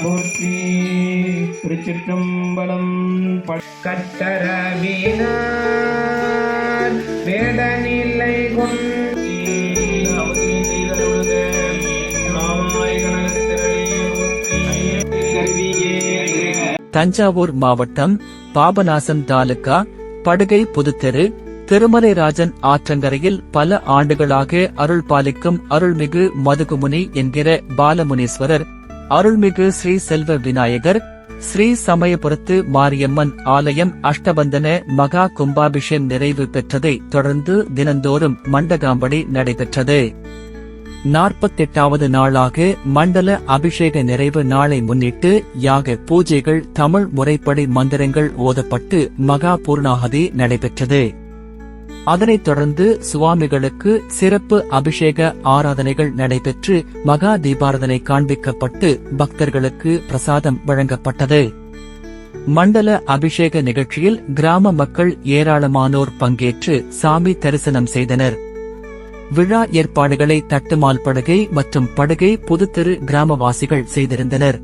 போற்றி. திருச்சிற்றம்பலம். கட்டரவினார் வேடநிலை தஞ்சாவூர் மாவட்டம் பாபநாசம் தாலுகா படுகை புதுத்தெரு திருமலைராஜன் ஆற்றங்கரையில் பல ஆண்டுகளாக அருள் பாலிக்கும் அருள்மிகு மதுகுமுனி என்கிற பாலமுனீஸ்வரர், அருள்மிகு ஸ்ரீ செல்வ விநாயகர், ஸ்ரீ சமயபுரத்து மாரியம்மன் ஆலயம் அஷ்டபந்தன மகா கும்பாபிஷேகம் நிறைவு பெற்றதை தொடர்ந்து தினந்தோறும் மண்டகாம்படி நடைபெற்றது. 48வது நாளாக மண்டல அபிஷேக நிறைவு நாளை முன்னிட்டு யாக பூஜைகள், தமிழ் முறைப்படி மந்திரங்கள் ஓதப்பட்டு மகா பூர்ணாகதி நடைபெற்றது. அதனைத் தொடர்ந்து சுவாமிகளுக்கு சிறப்பு அபிஷேக ஆராதனைகள் நடைபெற்று மகா தீபாராதனை காண்பிக்கப்பட்டு பக்தர்களுக்கு பிரசாதம் வழங்கப்பட்டது. மண்டல அபிஷேக நிகழ்ச்சியில் கிராம மக்கள் ஏராளமானோர் பங்கேற்று சாமி தரிசனம் செய்தனர். விழா ஏற்பாடுகளை தட்டுமால் படுகை மற்றும் படுகை புதுத்தெரு கிராமவாசிகள் செய்திருந்தனர்.